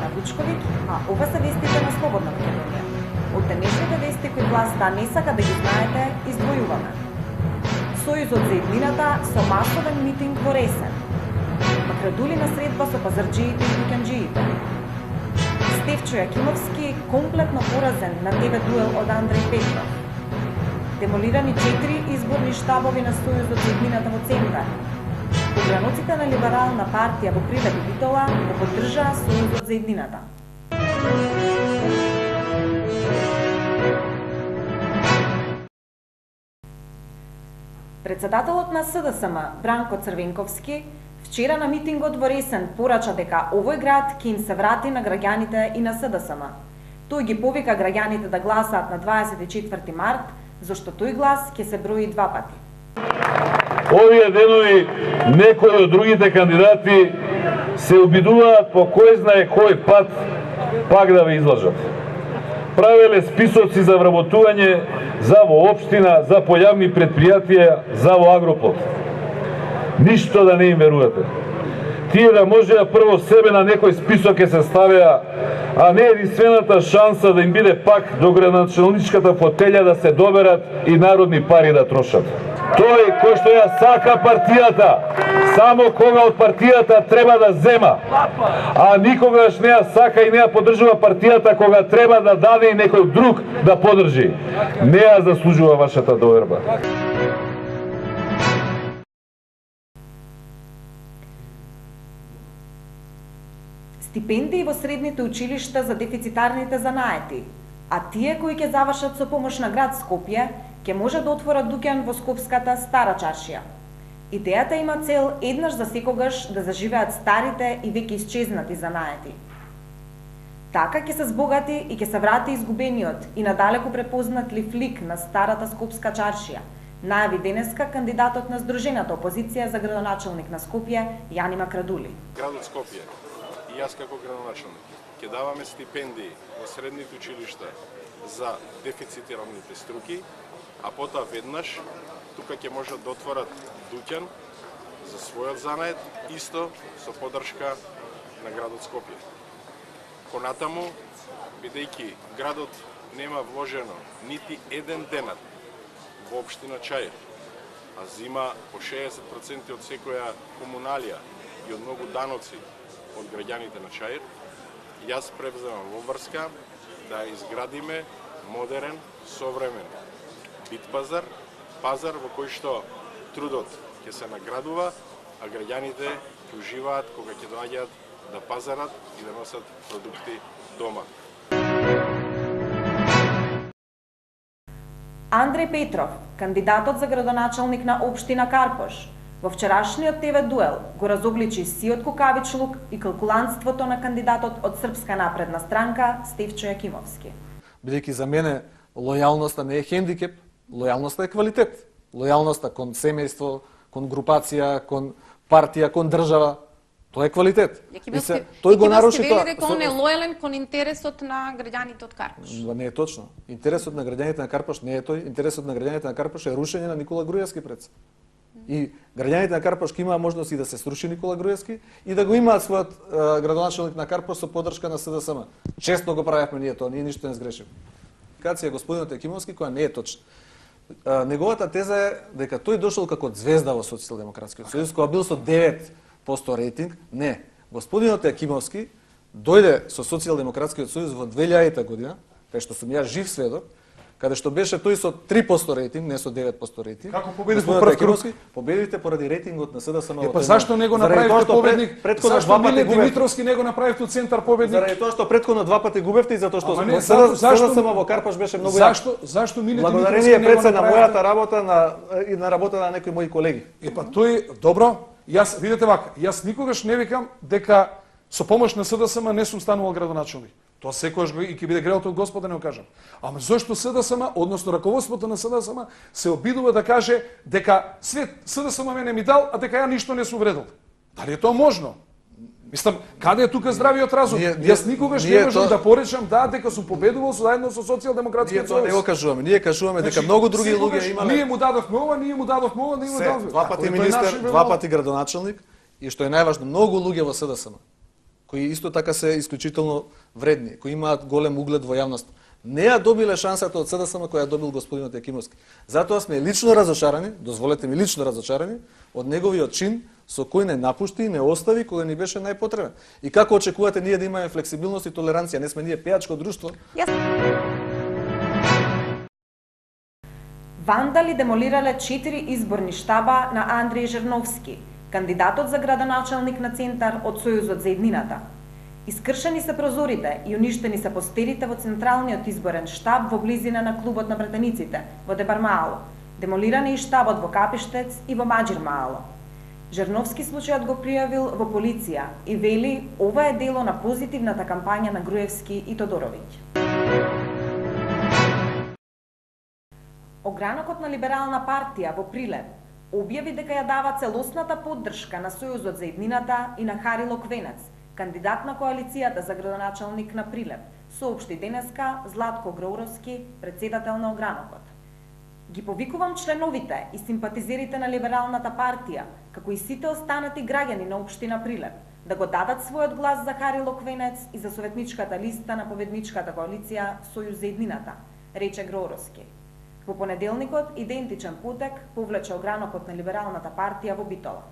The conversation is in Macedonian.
на Вучковиќ, а ова се вестите на Слободна Македонија. Од денешните вести кои власта не сака да ги знаете, издвојуваме. Сојузот за иднината со масовен митинг во Ресен. Макрадулина средба со пазарџиите и дуканџиите. Стефчо Јакимовски комплетно поразен на ТВ дуел од Андреј Петров. Демолирани 4 изборни штабови на Сојузот за иднината во Центар. Пограноците на Либерална партија во Прилеп и Битола го поддржаа Сојузот за иднината. Председателот на СДСМ, Бранко Црвенковски, вчера на митингот во Ресен порача дека овој град ќе им се врати на граѓаните и на СДСМ. Тој ги повика граѓаните да гласаат на 24 март, зашто тој глас ќе се брои 2 пати. Овие денови некои од другите кандидати се обидуваат по кој знае кој пат пак да ве излажат. Правеле списоци за вработување за во општина, за по јавни предпријатија, за во Агроплот. Ништо да не им верувате. Тие да можеа прво себе на некој список ќе се ставеа, а не единствената шанса да им биде пак до градоначалничката фотелја да се доберат и народни пари да трошат. Тој кој што ја сака партијата, само кога од партијата треба да зема, а никогаш не ја сака и не ја поддржува партијата кога треба да даде и некој друг да поддржи. Не ја заслужува вашата доверба. Стипендии во средните училишта за дефицитарните занаети, а тие кои ќе завршат со помош на град Скопје, ќе може да отворат дуќан во скопската Стара чаршија. Идејата има цел еднаш за секогаш да заживеат старите и веќе исчезнати занаети. Така ќе се збогати и ќе се врати изгубениот и надалеку препознатлив лик на старата скопска чаршија, најави денеска кандидатот на Сдружената опозиција за градоначалник на Скопје, Јани Макрадули. Градот Скопје и јас како градоначалник ќе даваме стипендии во средните училишта за дефицитираните струки, а потоа веднаш тука ќе можат да отворат дуќан за својот занает, исто со поддршка на градот Скопје. Понатаму, бидејќи градот нема вложено нити еден денар во општина Чаир, а зима по 60% од секоја комуналија и од многу даноци од граѓаните на Чаир, јас превземам обврска да изградиме модерен, современ битпазар, пазар во кој што трудот ќе се наградува, а граѓаните ќе уживаат кога ќе доаѓаат да пазарат и да носат продукти дома. Андреј Петров, кандидатот за градоначалник на општина Карпош, во вчерашниот ТВ дуел го разобличи сиот кукавичлук и калкулантството на кандидатот од Српска напредна странка Стефчо Јакимовски. Бидејќи за мене лојалноста не е хендикеп, лојалноста е квалитет. Лојалноста кон семејство, кон групација, кон партија, кон држава, тоа е квалитет. Тој го наруши тоа. Дека он е лојален кон интересот на граѓаните од Карпош. Не е точно. Интересот на граѓаните на Карпош не е тој. Интересот на граѓаните на Карпош е рушење на Никола Груевски пред. И граѓаните на Карпош ќе имаа можност и да се сруши Никола Груевски и да го имаат својот градоначалник на Карпош со поддршка на СДСМ. Често го правевме ние тоа, ние ништо не сгрешивме. Кација господинот Јакимовски која не е точна. Неговата теза е дека тој дошол како звезда во Социјалдемократскиот сојуз, која бил со 9% рейтинг. Не, господинот Јакимовски дојде со Социјалдемократскиот сојуз во 2000 година, кај што сум ја жив сведок, каде што беше тој со 3% рейтинг, не со 9% рейтинг. Како победи во прв круг? Победите поради рейтингот на СДСМ. Па зашто не го направивте победник? Зашто Миле Димитровски не го направивте од Центар победник? Заради тоа што претходно 2 пати губевте и затоа што СДСМ во Карпош беше многу јак. Зашто Миле Димитровски благодарение пред се на мојата работа и на работа на некои мои колеги. Па тој добро, јас видете вака, јас никогаш не викам дека со помош на СДСМ не сум станувал градоначалник. Тоа секогаш и ќе биде греот од Господа, не го кажам. Ама зошто СДСМ, односно раководството на СДСМ, се обидува да каже дека свет СДСМ мене ми дал, а дека ја ништо не сум вредел? Дали е тоа можно? Мислам, каде е тука здравиот разум? Јас никогаш не можам да поречам дека сум победувал заедно со Социјалдемократскиот сојуз. Ние тоа не го кажуваме. Ние кажуваме дека многу други луѓе имале. Ние му дадовме ова, ние му дадовме ова, ние му дадовме. 2 пати министер, 2 пати градоначалник и што е најважно, многу луѓе во СДСМ. кои исто така се исклучително вредни, кои имаат голем углед во јавност, не ја добиле шансата од СДСМ која ја добил господинот Јакимовски. Затоа сме лично разочарани, дозволете ми лично разочарани, од неговиот чин со кој не напушти и не остави кога ни беше најпотребен. И како очекувате ние да имаме флексибилност и толеранција? Не сме ние пејачко друштво. Вандали демолирале 4 изборни штаба на Андреј Жерновски, кандидатот за градоначалник на Центар од Сојузот за еднината. Искршени се прозорите и уништени се постерите во Централниот изборен штаб во близина на клубот на пратениците во Дебармаало. Демолиран е и штабот во Капиштец и во Маџирмаало. Жерновски случајот го пријавил во полиција и вели ова е дело на позитивната кампања на Груевски и Тодоровиќ. Огранокот на Либерална партија во Прилеп објави дека ја дава целосната поддршка на Сојузот за еднината и на Харило Квенец, кандидат на коалицијата за градоначалник на Прилеп, соопшти денеска Златко Гроуровски, председател на Огранокот. Ги повикувам членовите и симпатизерите на Либералната партија, како и сите останати граѓани на општина Прилеп, да го дадат својот глас за Харило Квенец и за советничката листа на победничката коалиција Сојуз за еднината, рече Гроуровски. Во понеделникот идентичен потек повлече Огранокот на Либералната партија во Битола.